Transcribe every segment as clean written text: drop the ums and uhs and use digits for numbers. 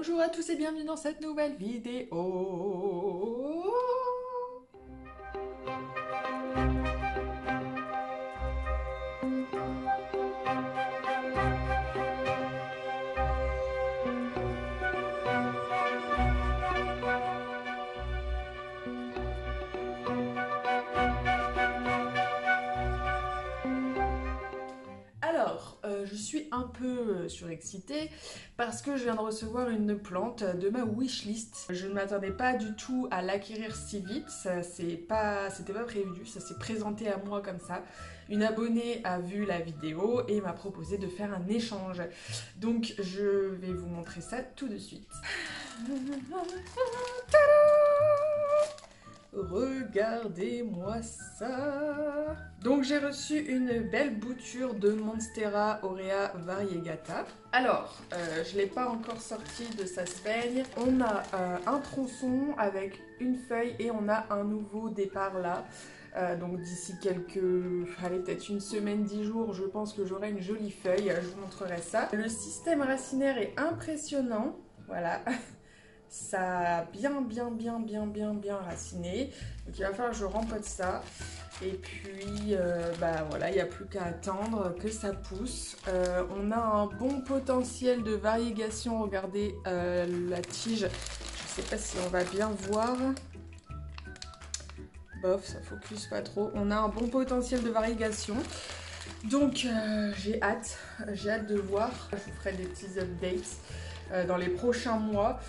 Bonjour à tous et bienvenue dans cette nouvelle vidéo. Je suis un peu surexcitée parce que je viens de recevoir une plante de ma wishlist. Je ne m'attendais pas du tout à l'acquérir si vite, c'était pas prévu, ça s'est présenté à moi comme ça. Une abonnée a vu la vidéo et m'a proposé de faire un échange. Donc je vais vous montrer ça tout de suite. Regardez-moi ça. Donc j'ai reçu une belle bouture de Monstera Aurea Variegata. Alors, je ne l'ai pas encore sorti de sa speigne. On a un tronçon avec une feuille et on a un nouveau départ là. Donc d'ici peut-être une semaine, 10 jours, je pense que j'aurai une jolie feuille. Je vous montrerai ça. Le système racinaire est impressionnant. Voilà. Ça a bien raciné. Donc il va falloir que je rempote ça. Et puis, voilà, il n'y a plus qu'à attendre que ça pousse. On a un bon potentiel de variégation. Regardez la tige. Je ne sais pas si on va bien voir. Bof, ça focus pas trop. On a un bon potentiel de variégation. Donc j'ai hâte de voir. Je vous ferai des petits updates dans les prochains mois.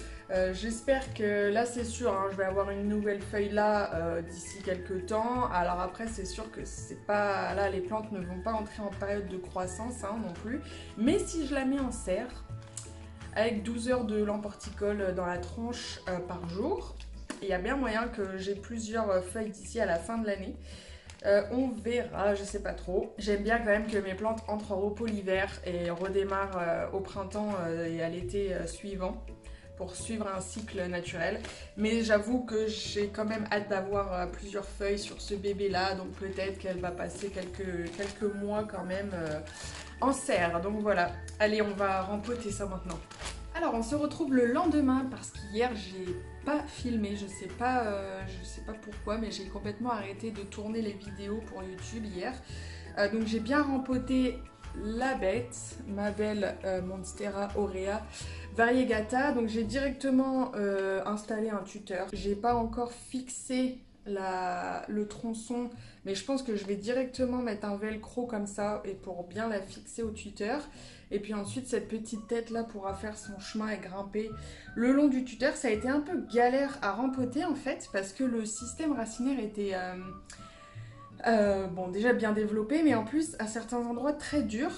J'espère que là c'est sûr, hein, je vais avoir une nouvelle feuille là d'ici quelques temps. Alors après c'est sûr que c'est pas là, les plantes ne vont pas entrer en période de croissance hein, non plus. Mais si je la mets en serre avec 12 heures de lampe horticole dans la tronche par jour, il y a bien moyen que j'ai plusieurs feuilles d'ici à la fin de l'année. On verra, je sais pas trop. J'aime bien quand même que mes plantes entrent en repos l'hiver et redémarrent au printemps et à l'été suivant pour suivre un cycle naturel. Mais j'avoue que j'ai quand même hâte d'avoir plusieurs feuilles sur ce bébé là, donc peut-être qu'elle va passer quelques mois quand même en serre. Donc voilà, allez on va rempoter ça maintenant. Alors on se retrouve le lendemain parce qu'hier j'ai pas filmé, je sais pas pourquoi, mais j'ai complètement arrêté de tourner les vidéos pour YouTube hier. Donc j'ai bien rempoté la bête, ma belle Monstera Aurea Variegata. Donc j'ai directement installé un tuteur. J'ai pas encore fixé le tronçon, mais je pense que je vais directement mettre un velcro comme ça et pour bien la fixer au tuteur. Et puis ensuite cette petite tête là pourra faire son chemin et grimper le long du tuteur. Ça a été un peu galère à rempoter en fait parce que le système racinaire était bon déjà bien développé, mais en plus à certains endroits très dur.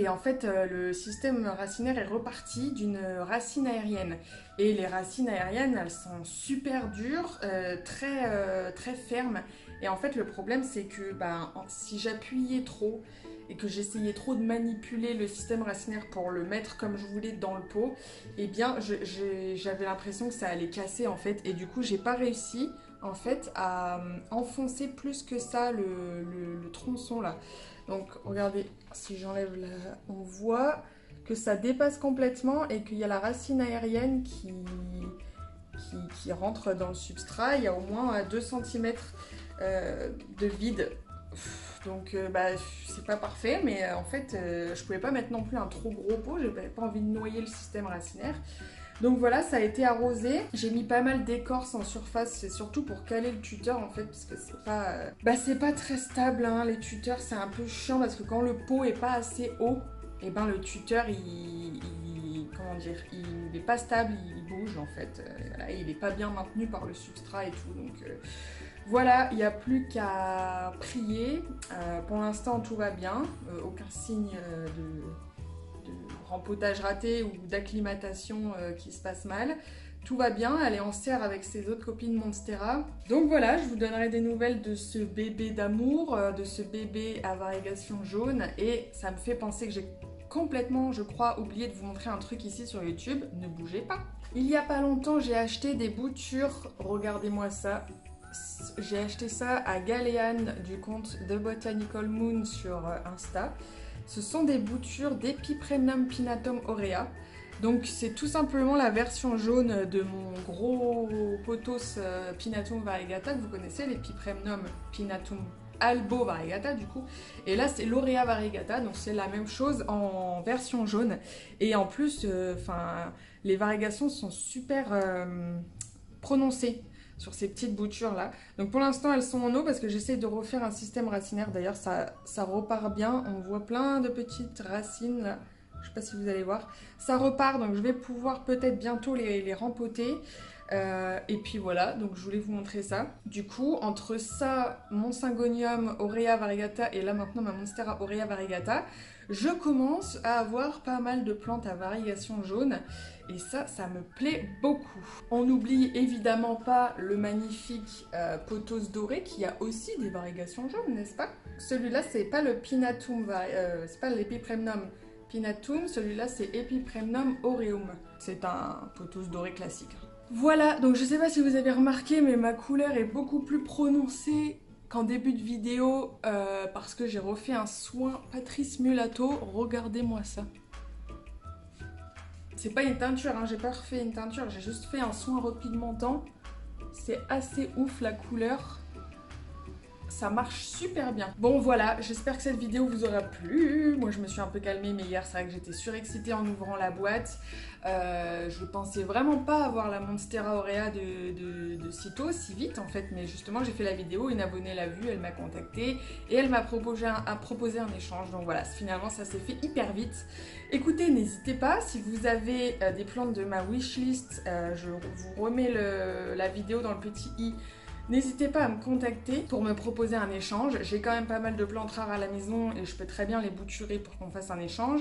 En fait, le système racinaire est reparti d'une racine aérienne. Et les racines aériennes, elles sont super dures, très fermes. Et en fait, le problème, c'est que si j'appuyais trop et que j'essayais trop de manipuler le système racinaire pour le mettre comme je voulais dans le pot, eh bien, j'avais l'impression que ça allait casser, en fait. Et du coup, j'ai pas réussi, en fait, à enfoncer plus que ça le tronçon, là. Donc regardez, si j'enlève là, on voit que ça dépasse complètement et qu'il y a la racine aérienne qui rentre dans le substrat. Il y a au moins 2 cm de vide. Donc c'est pas parfait, mais en fait je pouvais pas mettre non plus un trop gros pot, j'avais pas envie de noyer le système racinaire. Donc voilà, ça a été arrosé. J'ai mis pas mal d'écorce en surface, c'est surtout pour caler le tuteur en fait, parce que c'est pas très stable, hein. Les tuteurs c'est un peu chiant parce que quand le pot est pas assez haut, et le tuteur comment dire, il est pas stable, il bouge en fait. Voilà, il est pas bien maintenu par le substrat et tout, donc voilà, il n'y a plus qu'à prier. Pour l'instant tout va bien, aucun signe de rempotage raté ou d'acclimatation qui se passe mal. Tout va bien, elle est en serre avec ses autres copines Monstera. Donc voilà, je vous donnerai des nouvelles de ce bébé d'amour, de ce bébé à variégation jaune. Et ça me fait penser que j'ai complètement, je crois, oublié de vous montrer un truc ici sur YouTube. Ne bougez pas. Il y a pas longtemps, j'ai acheté des boutures. Regardez-moi ça. J'ai acheté ça à Galéane du compte The Botanical Moon sur Insta. Ce sont des boutures d'Epiprenum pinnatum aurea. Donc c'est tout simplement la version jaune de mon gros pothos Pinatum variegata que vous connaissez, les Pipremnum Pinatum Albo variegata du coup. Et là c'est l'Aurea variegata, donc c'est la même chose en version jaune. Et en plus, les variegations sont super prononcées sur ces petites boutures là. Donc pour l'instant elles sont en eau parce que j'essaie de refaire un système racinaire. D'ailleurs ça repart bien, on voit plein de petites racines là. Je sais pas si vous allez voir. Ça repart, donc je vais pouvoir peut-être bientôt les rempoter. Et puis voilà, donc je voulais vous montrer ça. Du coup, entre ça, mon Syngonium Aurea variegata et là maintenant ma Monstera Aurea variegata, je commence à avoir pas mal de plantes à variegation jaune. Et ça me plaît beaucoup. On n'oublie évidemment pas le magnifique pothos doré qui a aussi des variégations jaunes, n'est-ce pas? Celui-là, c'est pas le Pinatum, c'est pas l'Epipremnum Pinatum, celui-là c'est Epipremnum aureum. C'est un pothos doré classique. Voilà, donc je sais pas si vous avez remarqué, mais ma couleur est beaucoup plus prononcée qu'en début de vidéo parce que j'ai refait un soin Patrice Mulatto. Regardez-moi ça. C'est pas une teinture, hein, j'ai pas refait une teinture, j'ai juste fait un soin repigmentant. C'est assez ouf la couleur. Ça marche super bien. Bon voilà, j'espère que cette vidéo vous aura plu. Moi je me suis un peu calmée, mais hier c'est vrai que j'étais surexcitée en ouvrant la boîte. Je pensais vraiment pas avoir la Monstera Aurea de sitôt, si vite en fait. Mais justement j'ai fait la vidéo, une abonnée l'a vue, elle m'a contactée et elle m'a proposé un échange. Donc voilà, finalement ça s'est fait hyper vite. Écoutez, n'hésitez pas, si vous avez des plantes de ma wishlist, je vous remets la vidéo dans le petit i. N'hésitez pas à me contacter pour me proposer un échange. J'ai quand même pas mal de plantes rares à la maison et je peux très bien les bouturer pour qu'on fasse un échange.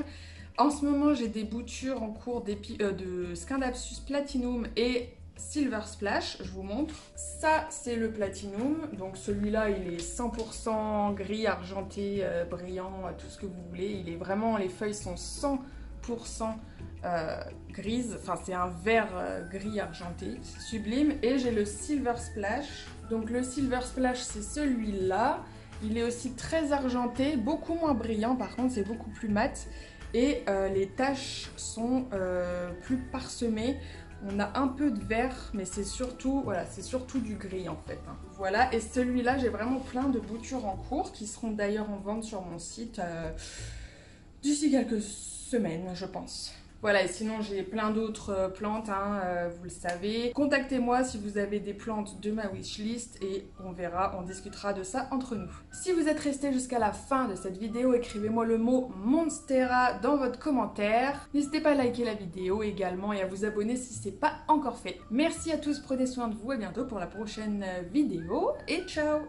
En ce moment, j'ai des boutures en cours de Scindapsus platinum et Silver Splash. Je vous montre. Ça, c'est le platinum. Donc celui-là, il est 100% gris, argenté, brillant, tout ce que vous voulez. Il est vraiment, les feuilles sont 100% grise, enfin c'est un vert gris argenté, c'est sublime. Et j'ai le Silver Splash, donc le Silver Splash c'est celui-là, il est aussi très argenté, beaucoup moins brillant par contre, c'est beaucoup plus mat et les taches sont plus parsemées. On a un peu de vert, mais c'est surtout, voilà, c'est surtout du gris en fait. Hein. Voilà, et celui-là, j'ai vraiment plein de boutures en cours qui seront d'ailleurs en vente sur mon site d'ici quelques semaines, je pense. Voilà, et sinon j'ai plein d'autres plantes, hein, vous le savez. Contactez-moi si vous avez des plantes de ma wishlist et on verra, on discutera de ça entre nous. Si vous êtes resté jusqu'à la fin de cette vidéo, écrivez-moi le mot Monstera dans votre commentaire. N'hésitez pas à liker la vidéo également et à vous abonner si ce n'est pas encore fait. Merci à tous, prenez soin de vous, à bientôt pour la prochaine vidéo et ciao!